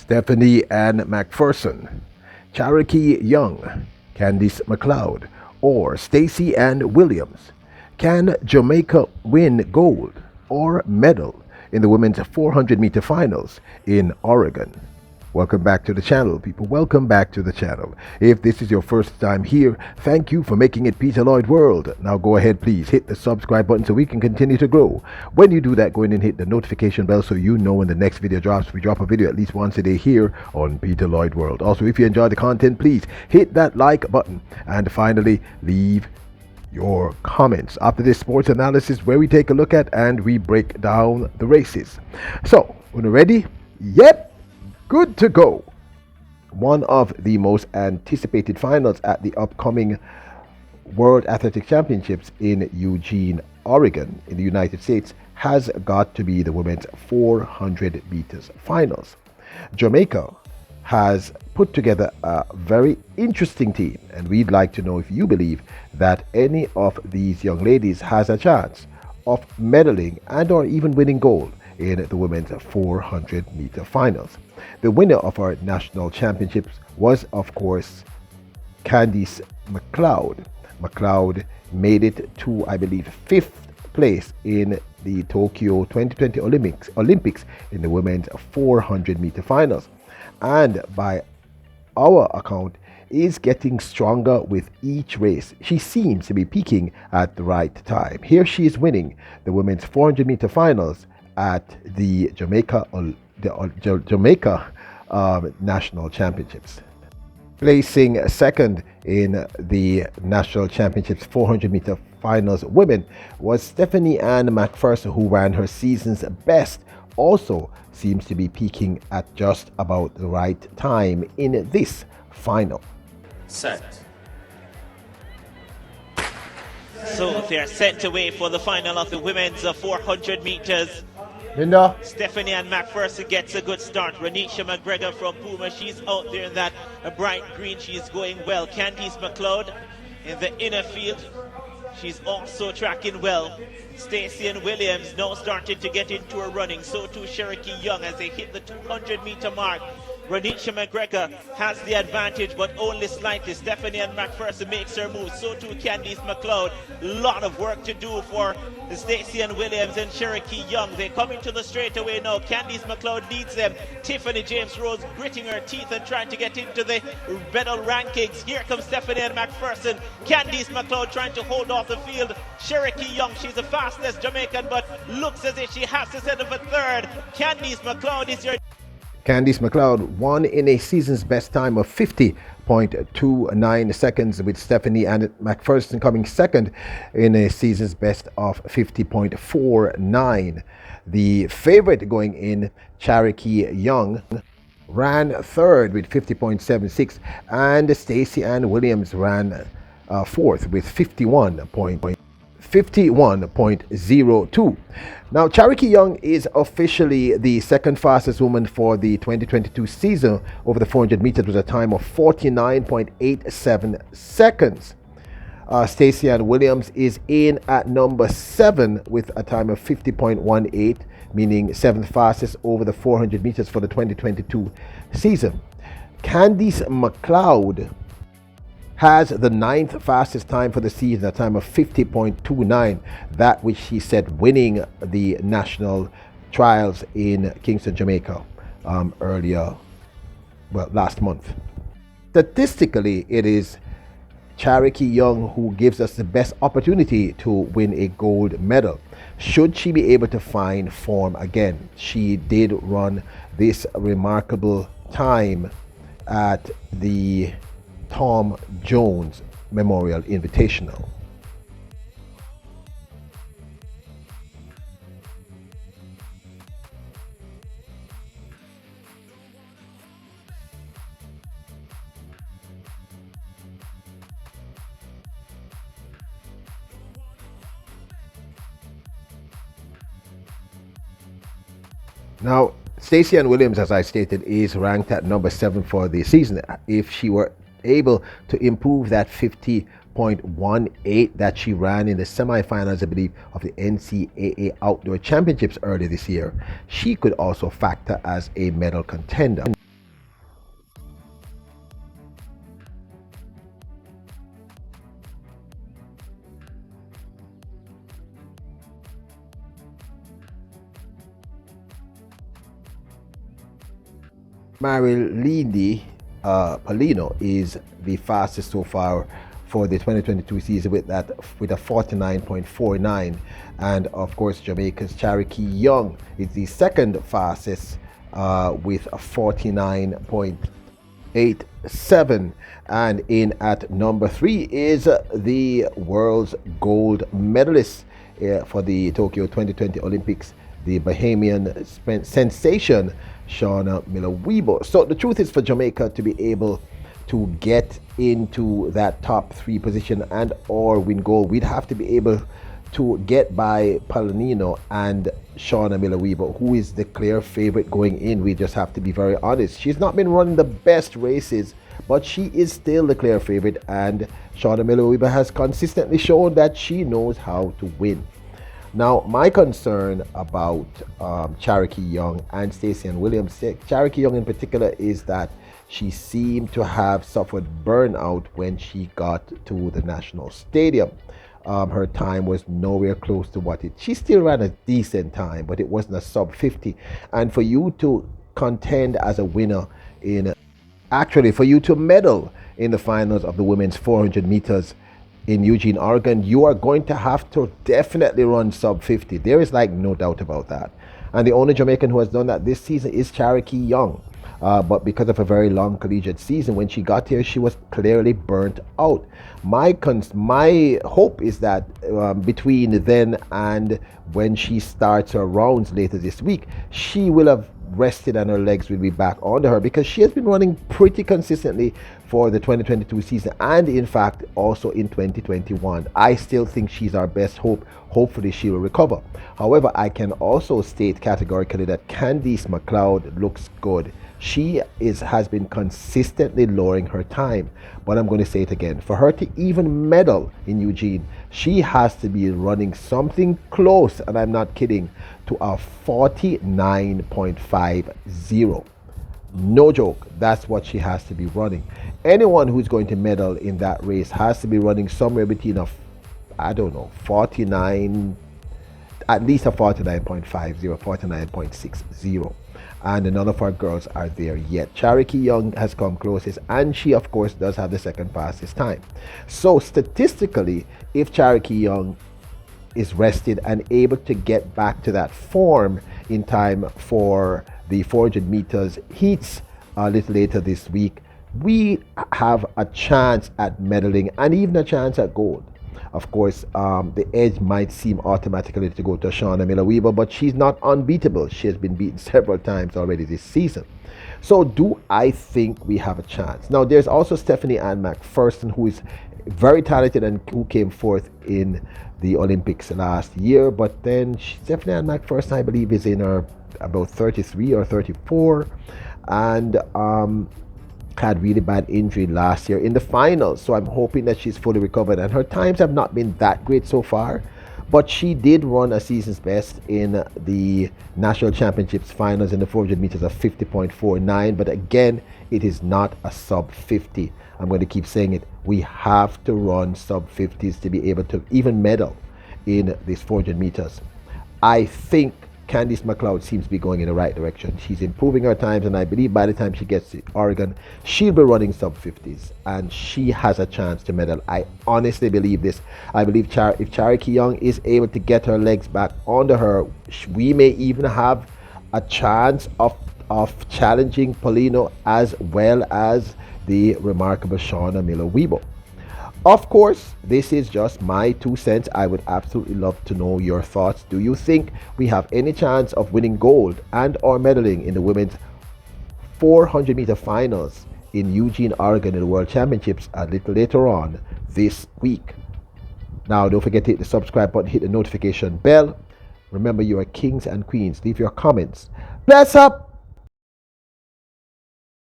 Stephenie and Mcpherson, Charokee Young, Candice Mcleod, or Stacey Ann Williams? Can Jamaica win gold or medal in the women's 400-meter finals in Oregon? Welcome back to the channel, people. Welcome back to the channel. If this is your first time here, thank you for making it Peter Lloyd World. Now go ahead, please hit the subscribe button so we can continue to grow. When you do that, go in and hit the notification bell so you know when the next video drops. We drop a video at least once a day here on Peter Lloyd World. Also, if you enjoy the content, please hit that like button. And finally, leave your comments after this sports analysis where we take a look at and we break down the races. So, when we're ready, yep, good to go. One of the most anticipated finals at the upcoming World Athletic Championships in Eugene, Oregon, in the United States, has got to be the women's 400 meters finals. Jamaica has put together a very interesting team, and we'd like to know if you believe that any of these young ladies has a chance of medaling and or even winning gold in the women's 400 meter finals. The winner of our national championships was, of course, Candice Mcleod. Mcleod made it to, I believe, 5th place in the Tokyo 2020 Olympics in the women's 400 meter finals, and by our account is getting stronger with each race. She seems to be peaking at the right time. Here she is winning the women's 400 meter finals at the Jamaica National Championships. Placing second in the National Championships 400 meter finals women was Stephenie Ann Mcpherson, who ran her season's best. Also seems to be peaking at just about the right time in this final. Set. So they are set away for the final of the women's 400 meters. Linda. Stephenie Ann Mcpherson gets a good start. Renisha McGregor from Puma, she's out there in that bright green. She's going well. Candice Mcleod in the inner field, she's also tracking well. Stacey Ann Williams now starting to get into her running. So too Charokee Young as they hit the 200 meter mark. Renisha McGregor has the advantage, but only slightly. Stephenie Ann Mcpherson makes her move. So too Candice Mcleod. Lot of work to do for Stacey Ann Williams and Charokee Young. They come into the straightaway now. Candice Mcleod leads them. Tiffany James Rose gritting her teeth and trying to get into the medal rankings. Here comes Stephenie Ann Mcpherson. Candice Mcleod trying to hold off the field. Charokee Young, she's the fastest Jamaican, but looks as if she has to settle for third. Candice Mcleod is your... Candice Mcleod won in a season's best time of 50.29 seconds, with Stephenie Ann Mcpherson coming second in a season's best of 50.49. The favorite going in, Charokee Young, ran third with 50.76, and Stacey Ann Williams ran fourth with 51.02. Now, Charokee Young is officially the second fastest woman for the 2022 season over the 400 meters with a time of 49.87 seconds. Stacey Ann Williams is in at number 7 with a time of 50.18, meaning 7th fastest over the 400 meters for the 2022 season. Candice Mcleod has the 9th fastest time for the season, a time of 50.29, that which she set winning the national trials in Kingston, Jamaica last month. Statistically, it is Charokee Young who gives us the best opportunity to win a gold medal, should she be able to find form again. She did run this remarkable time at the Tom Jones Memorial Invitational. Now, Stacey Ann Williams, as I stated, is ranked at number 7 for the season. If she were able to improve that 50.18 that she ran in the semifinals, I believe, of the NCAA Outdoor Championships earlier this year, she could also factor as a medal contender. Marilini Paulino is the fastest so far for the 2022 season with a 49.49, and of course Jamaica's Charokee Young is the second fastest with a 49.87, and in at number 3 is the world's gold medalist for the Tokyo 2020 Olympics, the Bahamian sensation Shauna Miller-Weebo. So the truth is, for Jamaica to be able to get into that top 3 position and or win gold, we'd have to be able to get by Palomino and Shauna Miller-Weebo, who is the clear favorite going in. We just have to be very honest. She's not been running the best races, but she is still the clear favorite, and Shauna Miller-Weebo has consistently shown that she knows how to win. Now, my concern about Charokee Young and Stacey Ann Williams, Charokee Young in particular, is that she seemed to have suffered burnout when she got to the National Stadium. Her time was nowhere close to she still ran a decent time, but it wasn't a sub 50. And for you to contend as a winner for you to medal in the finals of the women's 400 meters in Eugene, Oregon, you are going to have to definitely run sub 50. There is no doubt about that. And the only Jamaican who has done that this season is Charokee Young. But because of a very long collegiate season, when she got here, she was clearly burnt out. My hope is that between then and when she starts her rounds later this week, she will have rested and her legs will be back onto her, because she has been running pretty consistently for the 2022 season and in fact also in 2021. I still think she's our best hope. Hopefully she will recover. However, I can also state categorically that Candice Mcleod looks good. She has been consistently lowering her time, but I'm going to say it again. For her to even medal in Eugene, she has to be running something close, and I'm not kidding, to a 49.50. No joke, that's what she has to be running. Anyone who's going to medal in that race has to be running somewhere between 49, at least a 49.50, 49.60. And none of our girls are there yet. Charokee Young has come closest, and she of course does have the second fastest time. So statistically, if Charokee Young is rested and able to get back to that form in time for the 400 meters heats a little later this week, we have a chance at medaling and even a chance at gold. Of course, the edge might seem automatically to go to Shauna Miller-Weebo, but she's not unbeatable. She has been beaten several times already this season. So do I think we have a chance? Now, there's also Stephenie Ann Mcpherson, who is very talented and who came forth in the Olympics last year. But then Stephenie Ann Mcpherson, I believe, is in her about 33 or 34. And had really bad injury last year in the finals, so I'm hoping that she's fully recovered, and her times have not been that great so far, but she did run a season's best in the national championships finals in the 400 meters of 50.49, but again, it is not a sub 50. I'm going to keep saying it. We have to run sub 50s to be able to even medal in these 400 meters. I think Candice Mcleod seems to be going in the right direction. She's improving her times, and I believe by the time she gets to Oregon, she'll be running sub 50s, and she has a chance to medal. I honestly believe this. I believe if Charokee Young is able to get her legs back onto her, we may even have a chance of challenging Paulino as well as the remarkable Shauna Miller-Weebo. Of course, this is just my 2 cents. I would absolutely love to know your thoughts. Do you think we have any chance of winning gold and or medaling in the women's 400 meter finals in Eugene, Oregon in the World Championships a little later on this week? Now, don't forget to hit the subscribe button, hit the notification bell. Remember, you are kings and queens. Leave your comments. Bless up!